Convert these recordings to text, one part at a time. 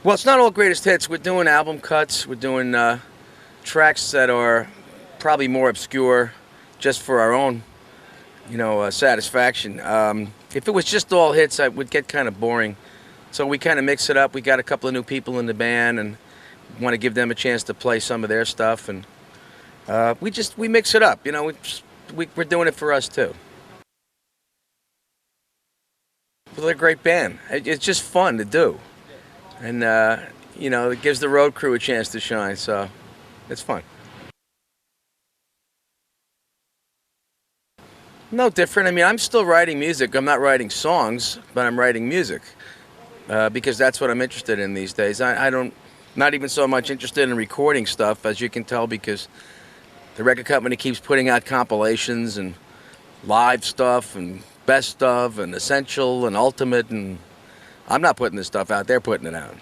Well, it's not all greatest hits. We're doing album cuts. We're doing tracks that are probably more obscure, just for our own, satisfaction. If it was just all hits, it would get kind of boring. So we kind of mix it up. We got a couple of new people in the band, and want to give them a chance to play some of their stuff, and we mix it up. We're doing it for us too. Well, they're a great band. It's just fun to do, and it gives the road crew a chance to shine. So it's fun. No different. I mean, I'm still writing music. I'm not writing songs, but I'm writing music because that's what I'm interested in these days. I don't, not even so much interested in recording stuff, as you can tell, because the record company keeps putting out compilations and live stuff and best of and essential and ultimate, and I'm not putting this stuff out. They're putting it out.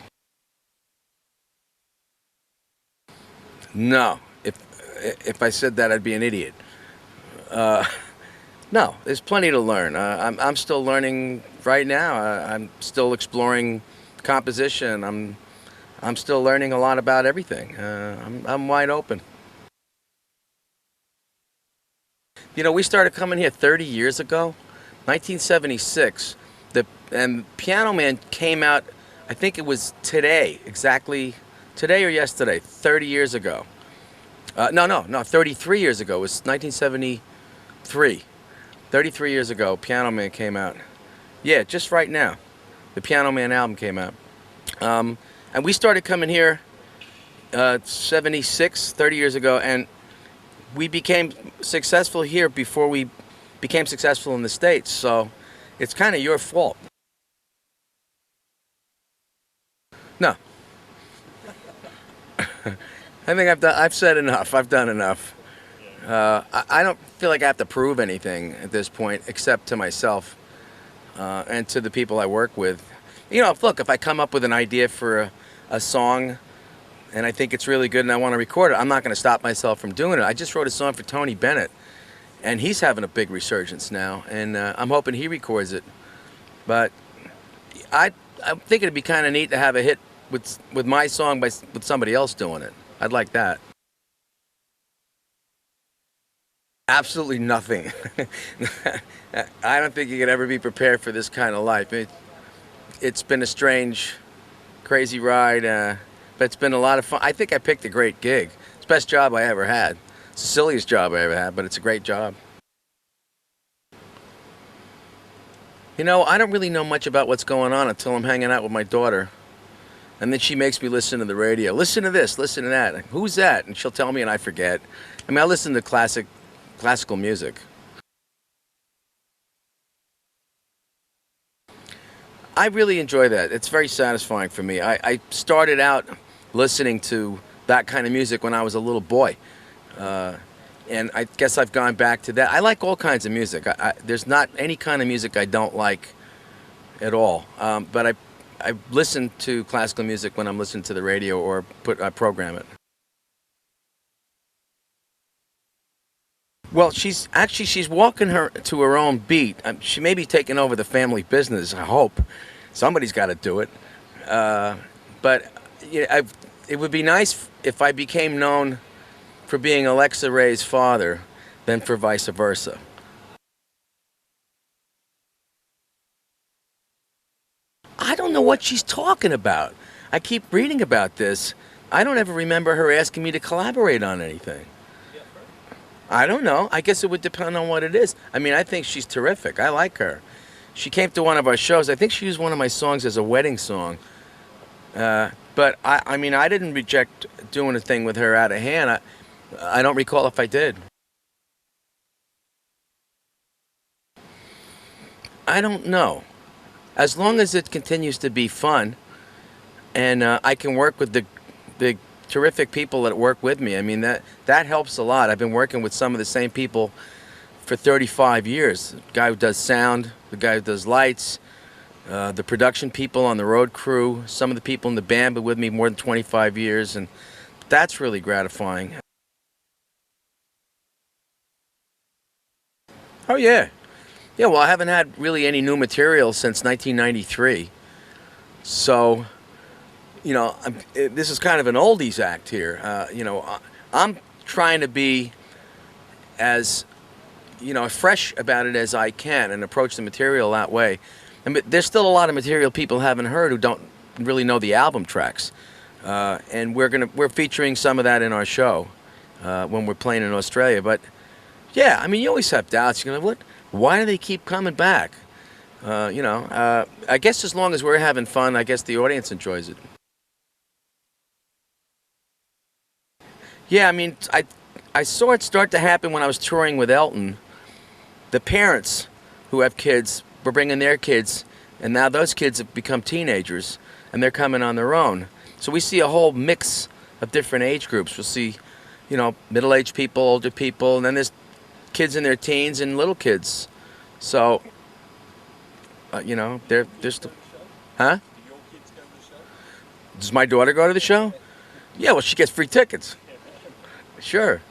No, if I said that, I'd be an idiot. Uh, No, there's plenty to learn. I'm still learning right now. I'm still exploring composition. I'm still learning a lot about everything. I'm wide open. We started coming here 30 years ago, 1976. And Piano Man came out. I think it was today, exactly today or yesterday, 30 years ago. No, 33 years ago. It was 1973. 33 years ago, Piano Man came out. Yeah, just right now. The Piano Man album came out. And we started coming here 76, 30 years ago, and we became successful here before we became successful in the States. So it's kind of your fault. No. I think I've said enough. I've done enough. I don't feel like I have to prove anything at this point, except to myself and to the people I work with. Look, if I come up with an idea for a song and I think it's really good and I want to record it, I'm not going to stop myself from doing it. I just wrote a song for Tony Bennett, and he's having a big resurgence now, and I'm hoping he records it. But I think it'd be kind of neat to have a hit with my song with somebody else doing it. I'd like that. Absolutely nothing. I don't think you could ever be prepared for this kind of life. It's been a strange, crazy ride, but it's been a lot of fun. I think I picked a great gig. It's the best job I ever had. It's the silliest job I ever had, but it's a great job. I don't really know much about what's going on until I'm hanging out with my daughter. And then she makes me listen to the radio. Listen to this, listen to that. Who's that? And she'll tell me and I forget. I mean, I listen to classical music. I really enjoy that. It's very satisfying for me. I started out listening to that kind of music when I was a little boy. Uh, and I guess I've gone back to that. I like all kinds of music. There's not any kind of music I don't like at all. But I listen to classical music when I'm listening to the radio or I program it. Well, she's walking her to her own beat. She may be taking over the family business. I hope somebody's got to do it. But it would be nice if I became known for being Alexa Ray's father than for vice versa. I don't know what she's talking about. I keep reading about this. I don't ever remember her asking me to collaborate on anything. I don't know. I guess it would depend on what it is. I mean, I think she's terrific. I like her. She came to one of our shows. I think she used one of my songs as a wedding song. But I mean, I didn't reject doing a thing with her out of hand. I don't recall if I did. I don't know. As long as it continues to be fun, and I can work with the terrific people that work with me. I mean, that helps a lot. I've been working with some of the same people for 35 years. The guy who does sound, the guy who does lights, the production people on the road crew, some of the people in the band been with me more than 25 years, and that's really gratifying. Oh yeah. Yeah, well, I haven't had really any new material since 1993. So this is kind of an oldies act here. I'm trying to be as fresh about it as I can and approach the material that way. I mean, there's still a lot of material people haven't heard who don't really know the album tracks, and we're featuring some of that in our show when we're playing in Australia. But yeah, I mean, you always have doubts. What? Why do they keep coming back? I guess as long as we're having fun, I guess the audience enjoys it. Yeah, I mean, I saw it start to happen when I was touring with Elton. The parents who have kids were bringing their kids, and now those kids have become teenagers, and they're coming on their own. So we see a whole mix of different age groups. We'll see, middle-aged people, older people, and then there's kids in their teens and little kids. So, they're still, huh? Does my daughter go to the show? Yeah, well, she gets free tickets. Sure.